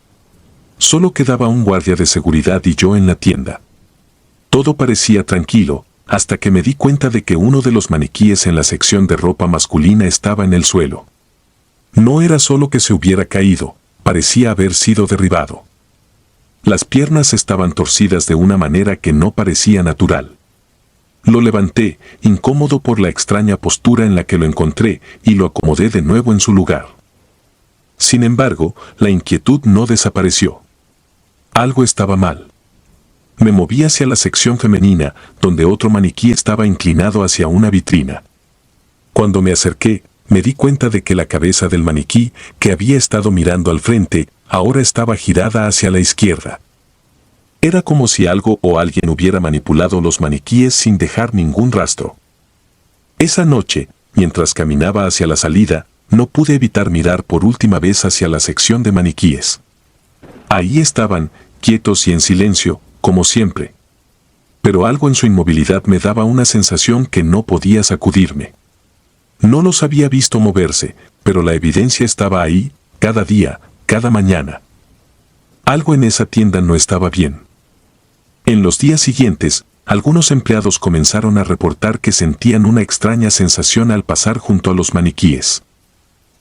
Solo quedaba un guardia de seguridad y yo en la tienda. Todo parecía tranquilo, hasta que me di cuenta de que uno de los maniquíes en la sección de ropa masculina estaba en el suelo. No era solo que se hubiera caído, parecía haber sido derribado. Las piernas estaban torcidas de una manera que no parecía natural. Lo levanté, incómodo por la extraña postura en la que lo encontré, y lo acomodé de nuevo en su lugar. Sin embargo, la inquietud no desapareció. Algo estaba mal. Me moví hacia la sección femenina, donde otro maniquí estaba inclinado hacia una vitrina. Cuando me acerqué, me di cuenta de que la cabeza del maniquí, que había estado mirando al frente, ahora estaba girada hacia la izquierda. Era como si algo o alguien hubiera manipulado los maniquíes sin dejar ningún rastro. Esa noche, mientras caminaba hacia la salida, no pude evitar mirar por última vez hacia la sección de maniquíes. Ahí estaban, quietos y en silencio, como siempre. Pero algo en su inmovilidad me daba una sensación que no podía sacudirme. No los había visto moverse, pero la evidencia estaba ahí, cada día, cada mañana. Algo en esa tienda no estaba bien. En los días siguientes, algunos empleados comenzaron a reportar que sentían una extraña sensación al pasar junto a los maniquíes.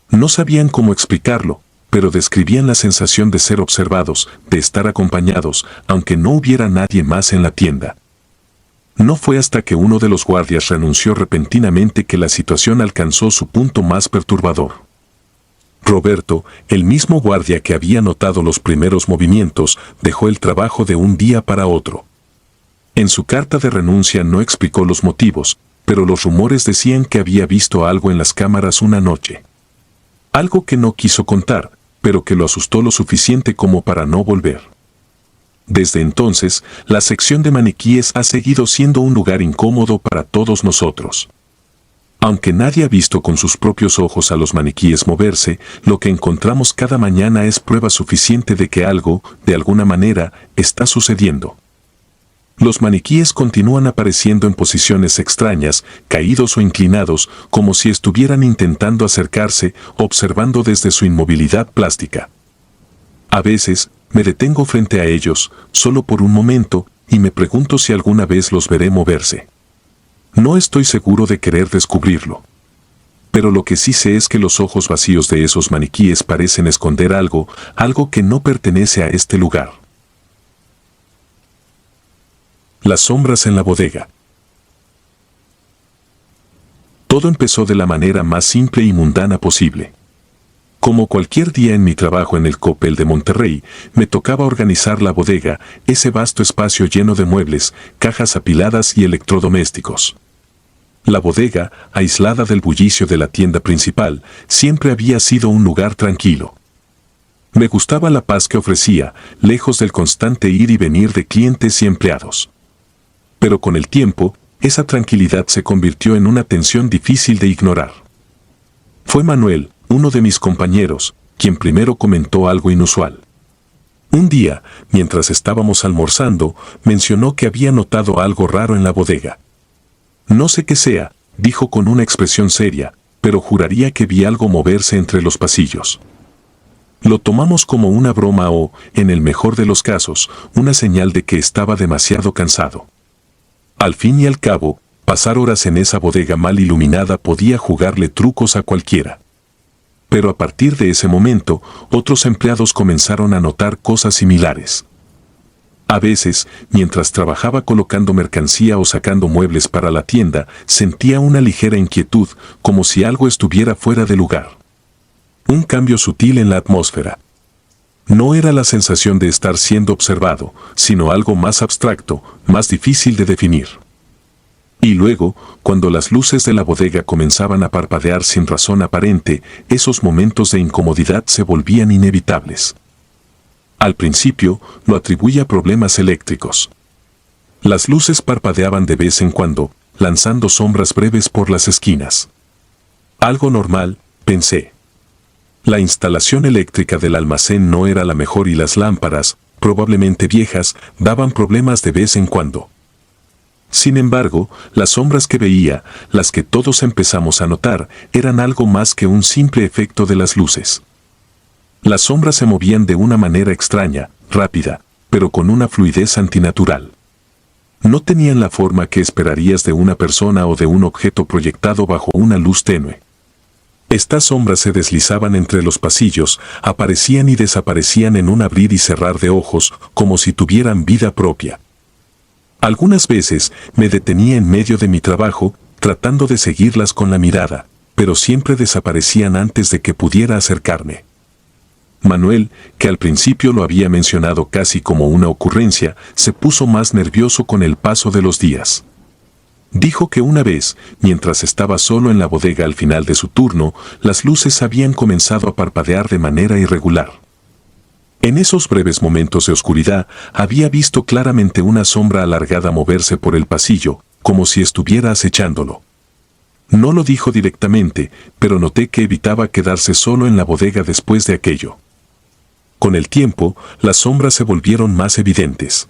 No sabían cómo explicarlo, pero describían la sensación de ser observados, de estar acompañados, aunque no hubiera nadie más en la tienda. No fue hasta que uno de los guardias renunció repentinamente que la situación alcanzó su punto más perturbador. Roberto, el mismo guardia que había notado los primeros movimientos, dejó el trabajo de un día para otro. En su carta de renuncia no explicó los motivos, pero los rumores decían que había visto algo en las cámaras una noche. Algo que no quiso contar, pero que lo asustó lo suficiente como para no volver. Desde entonces, la sección de maniquíes ha seguido siendo un lugar incómodo para todos nosotros. Aunque nadie ha visto con sus propios ojos a los maniquíes moverse, lo que encontramos cada mañana es prueba suficiente de que algo, de alguna manera, está sucediendo. Los maniquíes continúan apareciendo en posiciones extrañas, caídos o inclinados, como si estuvieran intentando acercarse, observando desde su inmovilidad plástica. A veces, me detengo frente a ellos, solo por un momento, y me pregunto si alguna vez los veré moverse. No estoy seguro de querer descubrirlo. Pero lo que sí sé es que los ojos vacíos de esos maniquíes parecen esconder algo, algo que no pertenece a este lugar. Las sombras en la bodega. Todo empezó de la manera más simple y mundana posible. Como cualquier día en mi trabajo en el Coppel de Monterrey, me tocaba organizar la bodega, ese vasto espacio lleno de muebles, cajas apiladas y electrodomésticos. La bodega, aislada del bullicio de la tienda principal, siempre había sido un lugar tranquilo. Me gustaba la paz que ofrecía, lejos del constante ir y venir de clientes y empleados. Pero con el tiempo, esa tranquilidad se convirtió en una tensión difícil de ignorar. Fue Manuel, uno de mis compañeros, quien primero comentó algo inusual. Un día, mientras estábamos almorzando, mencionó que había notado algo raro en la bodega. No sé qué sea, dijo con una expresión seria, pero juraría que vi algo moverse entre los pasillos. Lo tomamos como una broma o, en el mejor de los casos, una señal de que estaba demasiado cansado. Al fin y al cabo, pasar horas en esa bodega mal iluminada podía jugarle trucos a cualquiera. Pero a partir de ese momento, otros empleados comenzaron a notar cosas similares. A veces, mientras trabajaba colocando mercancía o sacando muebles para la tienda, sentía una ligera inquietud, como si algo estuviera fuera de lugar. Un cambio sutil en la atmósfera. No era la sensación de estar siendo observado, sino algo más abstracto, más difícil de definir. Y luego, cuando las luces de la bodega comenzaban a parpadear sin razón aparente, esos momentos de incomodidad se volvían inevitables. Al principio, lo atribuía a problemas eléctricos. Las luces parpadeaban de vez en cuando, lanzando sombras breves por las esquinas. Algo normal, pensé. La instalación eléctrica del almacén no era la mejor y las lámparas, probablemente viejas, daban problemas de vez en cuando. Sin embargo, las sombras que veía, las que todos empezamos a notar, eran algo más que un simple efecto de las luces. Las sombras se movían de una manera extraña, rápida, pero con una fluidez antinatural. No tenían la forma que esperarías de una persona o de un objeto proyectado bajo una luz tenue. Estas sombras se deslizaban entre los pasillos, aparecían y desaparecían en un abrir y cerrar de ojos, como si tuvieran vida propia. Algunas veces me detenía en medio de mi trabajo, tratando de seguirlas con la mirada, pero siempre desaparecían antes de que pudiera acercarme. Manuel, que al principio lo había mencionado casi como una ocurrencia, se puso más nervioso con el paso de los días. Dijo que una vez, mientras estaba solo en la bodega al final de su turno, las luces habían comenzado a parpadear de manera irregular. En esos breves momentos de oscuridad, había visto claramente una sombra alargada moverse por el pasillo, como si estuviera acechándolo. No lo dijo directamente, pero noté que evitaba quedarse solo en la bodega después de aquello. Con el tiempo, las sombras se volvieron más evidentes.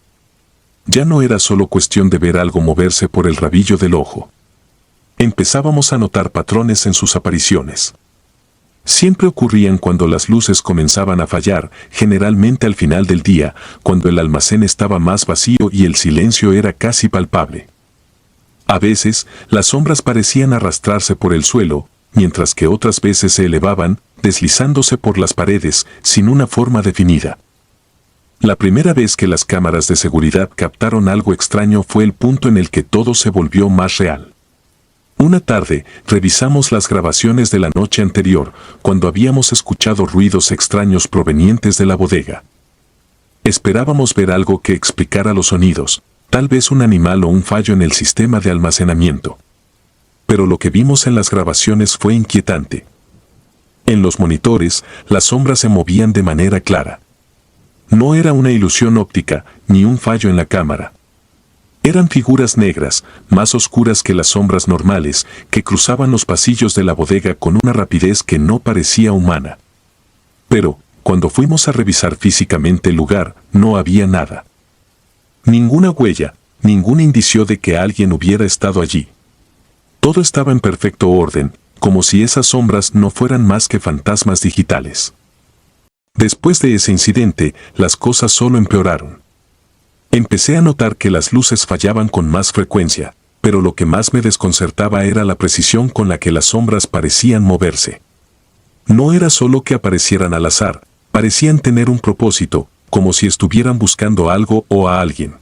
Ya no era solo cuestión de ver algo moverse por el rabillo del ojo. Empezábamos a notar patrones en sus apariciones. Siempre ocurrían cuando las luces comenzaban a fallar, generalmente al final del día, cuando el almacén estaba más vacío y el silencio era casi palpable. A veces, las sombras parecían arrastrarse por el suelo, mientras que otras veces se elevaban, deslizándose por las paredes, sin una forma definida. La primera vez que las cámaras de seguridad captaron algo extraño fue el punto en el que todo se volvió más real. Una tarde, revisamos las grabaciones de la noche anterior, cuando habíamos escuchado ruidos extraños provenientes de la bodega. Esperábamos ver algo que explicara los sonidos, tal vez un animal o un fallo en el sistema de almacenamiento. Pero lo que vimos en las grabaciones fue inquietante. En los monitores, las sombras se movían de manera clara. No era una ilusión óptica, ni un fallo en la cámara. Eran figuras negras, más oscuras que las sombras normales, que cruzaban los pasillos de la bodega con una rapidez que no parecía humana. Pero, cuando fuimos a revisar físicamente el lugar, no había nada. Ninguna huella, ningún indicio de que alguien hubiera estado allí. Todo estaba en perfecto orden, como si esas sombras no fueran más que fantasmas digitales. Después de ese incidente, las cosas solo empeoraron. Empecé a notar que las luces fallaban con más frecuencia, pero lo que más me desconcertaba era la precisión con la que las sombras parecían moverse. No era solo que aparecieran al azar, parecían tener un propósito, como si estuvieran buscando algo o a alguien.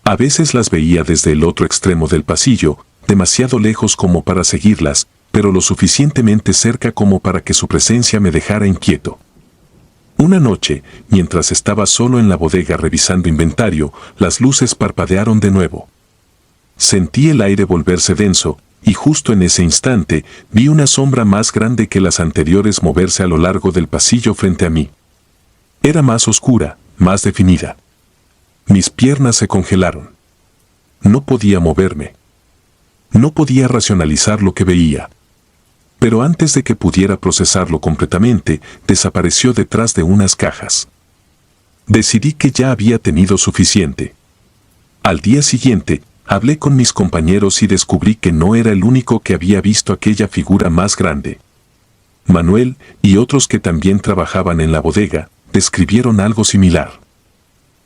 A veces las veía desde el otro extremo del pasillo, demasiado lejos como para seguirlas, pero lo suficientemente cerca como para que su presencia me dejara inquieto. Una noche, mientras estaba solo en la bodega revisando inventario, las luces parpadearon de nuevo. Sentí el aire volverse denso, y justo en ese instante vi una sombra más grande que las anteriores moverse a lo largo del pasillo frente a mí. Era más oscura, más definida. Mis piernas se congelaron. No podía moverme. No podía racionalizar lo que veía. Pero antes de que pudiera procesarlo completamente, desapareció detrás de unas cajas. Decidí que ya había tenido suficiente. Al día siguiente, hablé con mis compañeros y descubrí que no era el único que había visto aquella figura más grande. Manuel y otros que también trabajaban en la bodega, describieron algo similar.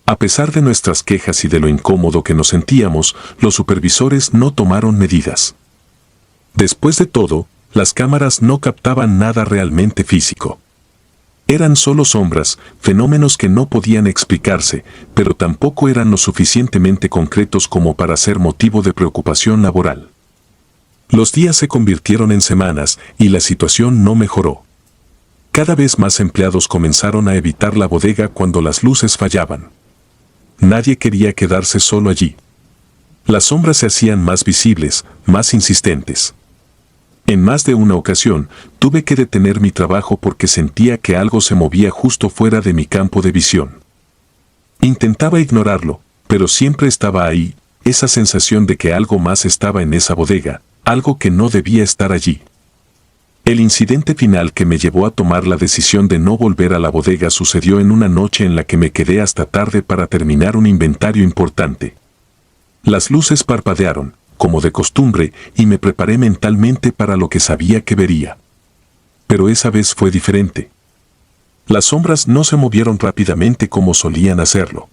A pesar de nuestras quejas y de lo incómodo que nos sentíamos, los supervisores no tomaron medidas. Después de todo, las cámaras no captaban nada realmente físico. Eran solo sombras, fenómenos que no podían explicarse, pero tampoco eran lo suficientemente concretos como para ser motivo de preocupación laboral. Los días se convirtieron en semanas y la situación no mejoró. Cada vez más empleados comenzaron a evitar la bodega cuando las luces fallaban. Nadie quería quedarse solo allí. Las sombras se hacían más visibles, más insistentes. En más de una ocasión, tuve que detener mi trabajo porque sentía que algo se movía justo fuera de mi campo de visión. Intentaba ignorarlo, pero siempre estaba ahí, esa sensación de que algo más estaba en esa bodega, algo que no debía estar allí. El incidente final que me llevó a tomar la decisión de no volver a la bodega sucedió en una noche en la que me quedé hasta tarde para terminar un inventario importante. Las luces parpadearon, como de costumbre, y me preparé mentalmente para lo que sabía que vería. Pero esa vez fue diferente. Las sombras no se movieron rápidamente como solían hacerlo.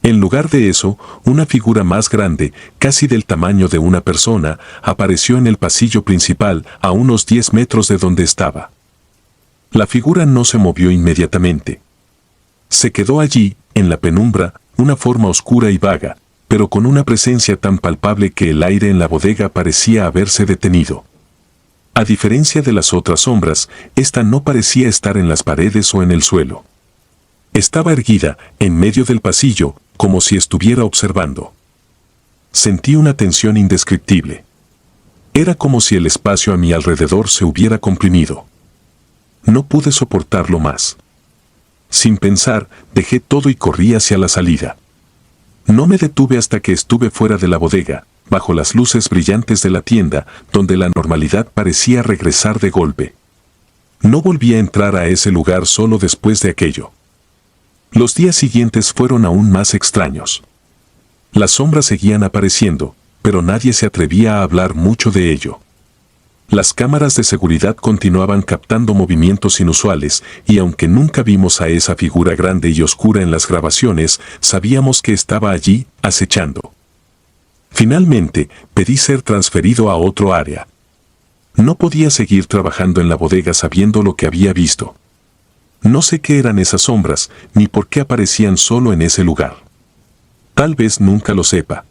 En lugar de eso, una figura más grande, casi del tamaño de una persona, apareció en el pasillo principal, a unos 10 metros de donde estaba. La figura no se movió inmediatamente. Se quedó allí, en la penumbra, una forma oscura y vaga, pero con una presencia tan palpable que el aire en la bodega parecía haberse detenido. A diferencia de las otras sombras, esta no parecía estar en las paredes o en el suelo. Estaba erguida, en medio del pasillo, como si estuviera observando. Sentí una tensión indescriptible. Era como si el espacio a mi alrededor se hubiera comprimido. No pude soportarlo más. Sin pensar, dejé todo y corrí hacia la salida. No me detuve hasta que estuve fuera de la bodega, bajo las luces brillantes de la tienda, donde la normalidad parecía regresar de golpe. No volví a entrar a ese lugar solo después de aquello. Los días siguientes fueron aún más extraños. Las sombras seguían apareciendo, pero nadie se atrevía a hablar mucho de ello. Las cámaras de seguridad continuaban captando movimientos inusuales, y aunque nunca vimos a esa figura grande y oscura en las grabaciones, sabíamos que estaba allí, acechando. Finalmente, pedí ser transferido a otro área. No podía seguir trabajando en la bodega sabiendo lo que había visto. No sé qué eran esas sombras, ni por qué aparecían solo en ese lugar. Tal vez nunca lo sepa.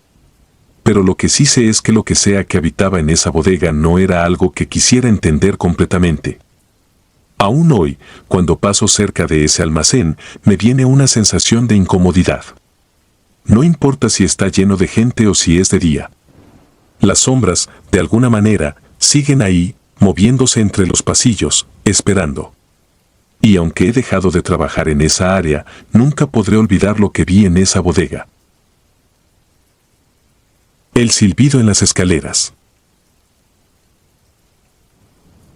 Pero lo que sí sé es que lo que sea que habitaba en esa bodega no era algo que quisiera entender completamente. Aún hoy, cuando paso cerca de ese almacén, me viene una sensación de incomodidad. No importa si está lleno de gente o si es de día. Las sombras, de alguna manera, siguen ahí, moviéndose entre los pasillos, esperando. Y aunque he dejado de trabajar en esa área, nunca podré olvidar lo que vi en esa bodega. El silbido en las escaleras.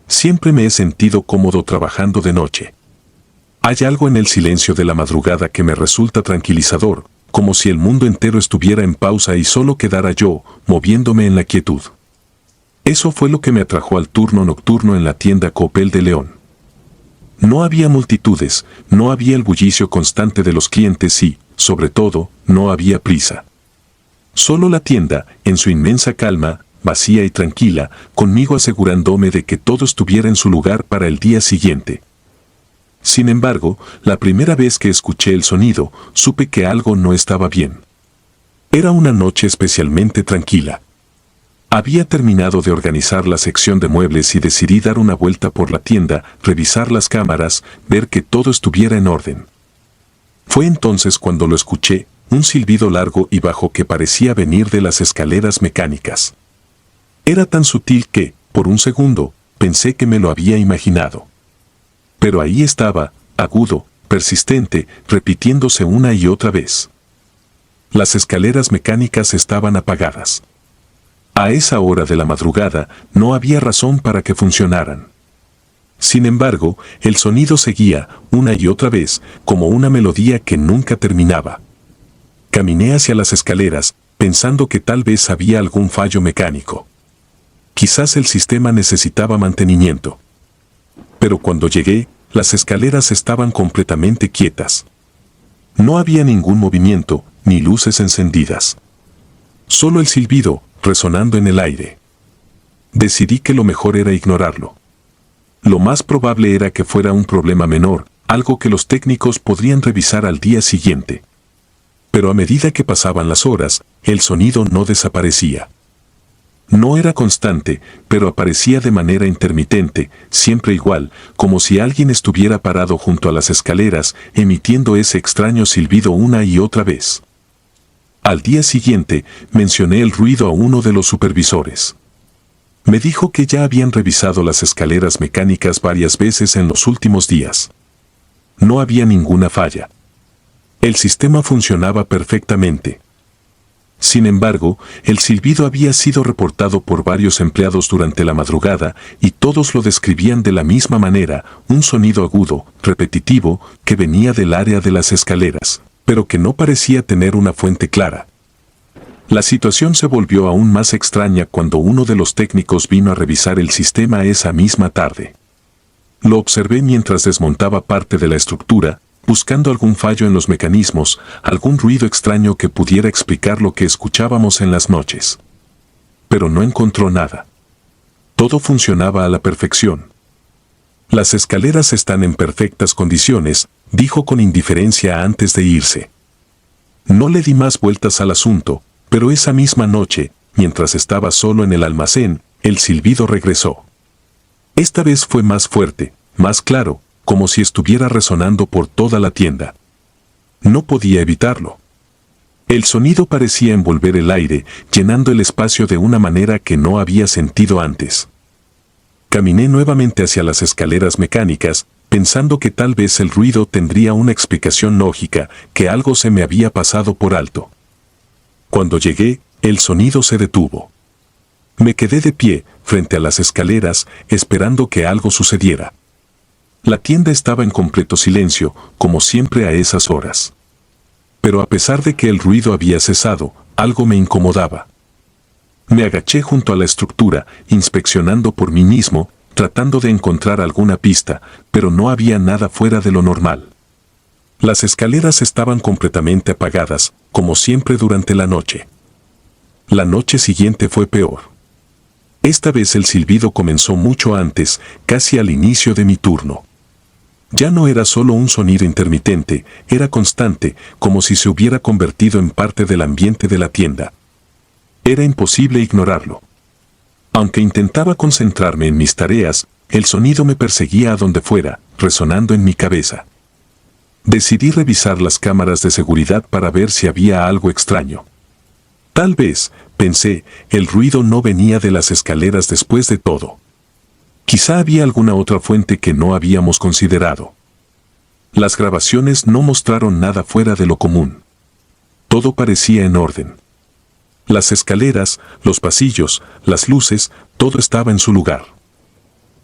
Siempre me he sentido cómodo trabajando de noche. Hay algo en el silencio de la madrugada que me resulta tranquilizador, como si el mundo entero estuviera en pausa y solo quedara yo, moviéndome en la quietud. Eso fue lo que me atrajo al turno nocturno en la tienda Coppel de León. No había multitudes, no había el bullicio constante de los clientes y, sobre todo, no había prisa. Solo la tienda, en su inmensa calma, vacía y tranquila, conmigo asegurándome de que todo estuviera en su lugar para el día siguiente. Sin embargo, la primera vez que escuché el sonido, supe que algo no estaba bien. Era una noche especialmente tranquila. Había terminado de organizar la sección de muebles y decidí dar una vuelta por la tienda, revisar las cámaras, ver que todo estuviera en orden. Fue entonces cuando lo escuché, un silbido largo y bajo que parecía venir de las escaleras mecánicas. Era tan sutil que, por un segundo, pensé que me lo había imaginado. Pero ahí estaba, agudo, persistente, repitiéndose una y otra vez. Las escaleras mecánicas estaban apagadas. A esa hora de la madrugada no había razón para que funcionaran. Sin embargo, el sonido seguía, una y otra vez, como una melodía que nunca terminaba. Caminé hacia las escaleras, pensando que tal vez había algún fallo mecánico. Quizás el sistema necesitaba mantenimiento. Pero cuando llegué, las escaleras estaban completamente quietas. No había ningún movimiento, ni luces encendidas. Solo el silbido, resonando en el aire. Decidí que lo mejor era ignorarlo. Lo más probable era que fuera un problema menor, algo que los técnicos podrían revisar al día siguiente. Pero a medida que pasaban las horas, el sonido no desaparecía. No era constante, pero aparecía de manera intermitente, siempre igual, como si alguien estuviera parado junto a las escaleras, emitiendo ese extraño silbido una y otra vez. Al día siguiente, mencioné el ruido a uno de los supervisores. Me dijo que ya habían revisado las escaleras mecánicas varias veces en los últimos días. No había ninguna falla. El sistema funcionaba perfectamente. Sin embargo, el silbido había sido reportado por varios empleados durante la madrugada y todos lo describían de la misma manera, un sonido agudo, repetitivo, que venía del área de las escaleras, pero que no parecía tener una fuente clara. La situación se volvió aún más extraña cuando uno de los técnicos vino a revisar el sistema esa misma tarde. Lo observé mientras desmontaba parte de la estructura, buscando algún fallo en los mecanismos, algún ruido extraño que pudiera explicar lo que escuchábamos en las noches. Pero no encontró nada. Todo funcionaba a la perfección. Las escaleras están en perfectas condiciones, dijo con indiferencia antes de irse. No le di más vueltas al asunto, pero esa misma noche, mientras estaba solo en el almacén, el silbido regresó. Esta vez fue más fuerte, más claro, como si estuviera resonando por toda la tienda. No podía evitarlo. El sonido parecía envolver el aire, llenando el espacio de una manera que no había sentido antes. Caminé nuevamente hacia las escaleras mecánicas, pensando que tal vez el ruido tendría una explicación lógica, que algo se me había pasado por alto. Cuando llegué, el sonido se detuvo. Me quedé de pie, frente a las escaleras, esperando que algo sucediera. La tienda estaba en completo silencio, como siempre a esas horas. Pero a pesar de que el ruido había cesado, algo me incomodaba. Me agaché junto a la estructura, inspeccionando por mí mismo, tratando de encontrar alguna pista, pero no había nada fuera de lo normal. Las escaleras estaban completamente apagadas, como siempre durante la noche. La noche siguiente fue peor. Esta vez el silbido comenzó mucho antes, casi al inicio de mi turno. Ya no era solo un sonido intermitente, era constante, como si se hubiera convertido en parte del ambiente de la tienda. Era imposible ignorarlo. Aunque intentaba concentrarme en mis tareas, el sonido me perseguía a donde fuera, resonando en mi cabeza. Decidí revisar las cámaras de seguridad para ver si había algo extraño. Tal vez, pensé, el ruido no venía de las escaleras después de todo. Quizá había alguna otra fuente que no habíamos considerado. Las grabaciones no mostraron nada fuera de lo común. Todo parecía en orden. Las escaleras, los pasillos, las luces, todo estaba en su lugar.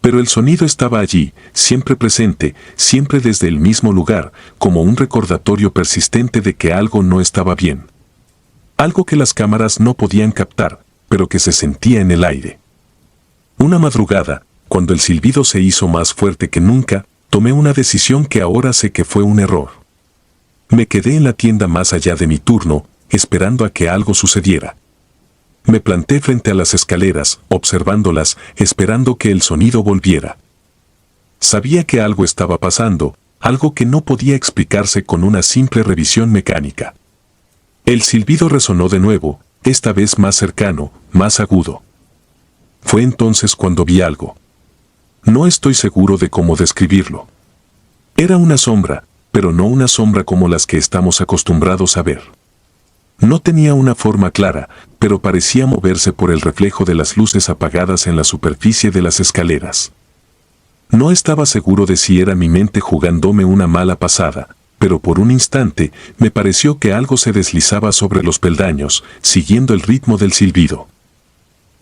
Pero el sonido estaba allí, siempre presente, siempre desde el mismo lugar, como un recordatorio persistente de que algo no estaba bien. Algo que las cámaras no podían captar, pero que se sentía en el aire. Una madrugada, cuando el silbido se hizo más fuerte que nunca, tomé una decisión que ahora sé que fue un error. Me quedé en la tienda más allá de mi turno, esperando a que algo sucediera. Me planté frente a las escaleras, observándolas, esperando que el sonido volviera. Sabía que algo estaba pasando, algo que no podía explicarse con una simple revisión mecánica. El silbido resonó de nuevo, esta vez más cercano, más agudo. Fue entonces cuando vi algo. No estoy seguro de cómo describirlo. Era una sombra, pero no una sombra como las que estamos acostumbrados a ver. No tenía una forma clara, pero parecía moverse por el reflejo de las luces apagadas en la superficie de las escaleras. No estaba seguro de si era mi mente jugándome una mala pasada, pero por un instante me pareció que algo se deslizaba sobre los peldaños, siguiendo el ritmo del silbido.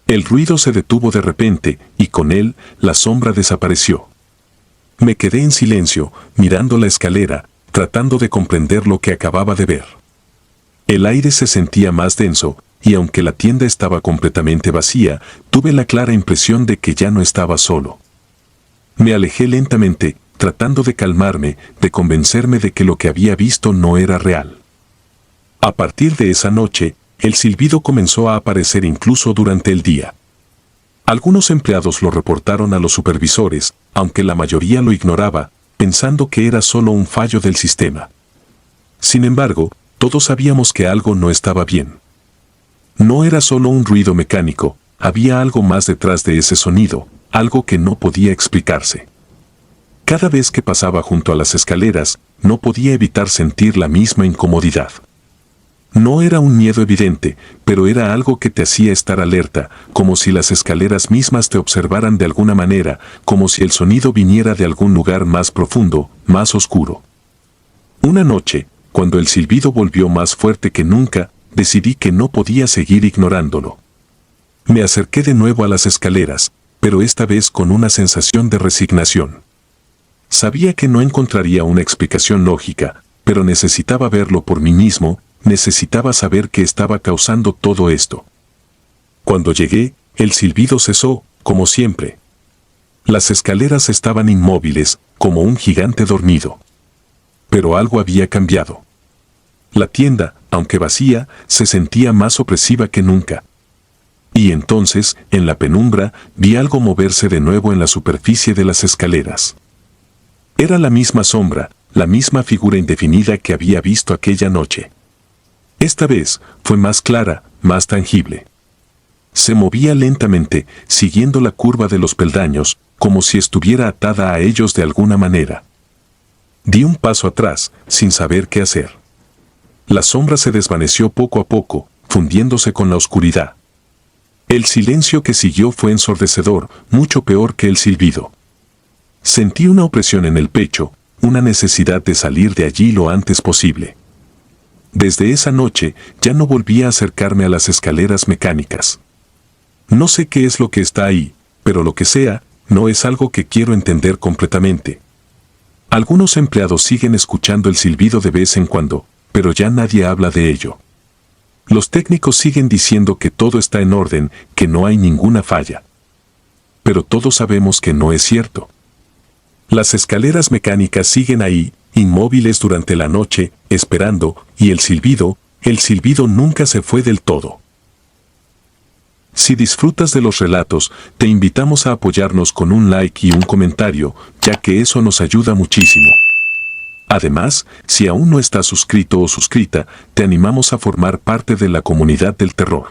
El ruido se detuvo de repente, y con él, la sombra desapareció. Me quedé en silencio, mirando la escalera, tratando de comprender lo que acababa de ver. El aire se sentía más denso, y aunque la tienda estaba completamente vacía, tuve la clara impresión de que ya no estaba solo. Me alejé lentamente, tratando de calmarme, de convencerme de que lo que había visto no era real. A partir de esa noche, el silbido comenzó a aparecer incluso durante el día. Algunos empleados lo reportaron a los supervisores, aunque la mayoría lo ignoraba, pensando que era solo un fallo del sistema. Sin embargo, todos sabíamos que algo no estaba bien. No era solo un ruido mecánico, había algo más detrás de ese sonido, algo que no podía explicarse. Cada vez que pasaba junto a las escaleras, no podía evitar sentir la misma incomodidad. No era un miedo evidente, pero era algo que te hacía estar alerta, como si las escaleras mismas te observaran de alguna manera, como si el sonido viniera de algún lugar más profundo, más oscuro. Una noche, cuando el silbido volvió más fuerte que nunca, decidí que no podía seguir ignorándolo. Me acerqué de nuevo a las escaleras, pero esta vez con una sensación de resignación. Sabía que no encontraría una explicación lógica, pero necesitaba verlo por mí mismo, necesitaba saber qué estaba causando todo esto. Cuando llegué, el silbido cesó, como siempre. Las escaleras estaban inmóviles, como un gigante dormido. Pero algo había cambiado. La tienda, aunque vacía, se sentía más opresiva que nunca. Y entonces, en la penumbra, vi algo moverse de nuevo en la superficie de las escaleras. Era la misma sombra, la misma figura indefinida que había visto aquella noche. Esta vez, fue más clara, más tangible. Se movía lentamente, siguiendo la curva de los peldaños, como si estuviera atada a ellos de alguna manera. Di un paso atrás, sin saber qué hacer. La sombra se desvaneció poco a poco, fundiéndose con la oscuridad. El silencio que siguió fue ensordecedor, mucho peor que el silbido. Sentí una opresión en el pecho, una necesidad de salir de allí lo antes posible. Desde esa noche, ya no volví a acercarme a las escaleras mecánicas. No sé qué es lo que está ahí, pero lo que sea, no es algo que quiero entender completamente. Algunos empleados siguen escuchando el silbido de vez en cuando, pero ya nadie habla de ello. Los técnicos siguen diciendo que todo está en orden, que no hay ninguna falla. Pero todos sabemos que no es cierto. Las escaleras mecánicas siguen ahí, inmóviles durante la noche, esperando, y el silbido nunca se fue del todo. Si disfrutas de los relatos, te invitamos a apoyarnos con un like y un comentario, ya que eso nos ayuda muchísimo. Además, si aún no estás suscrito o suscrita, te animamos a formar parte de la comunidad del terror.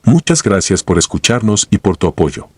Muchas gracias por escucharnos y por tu apoyo.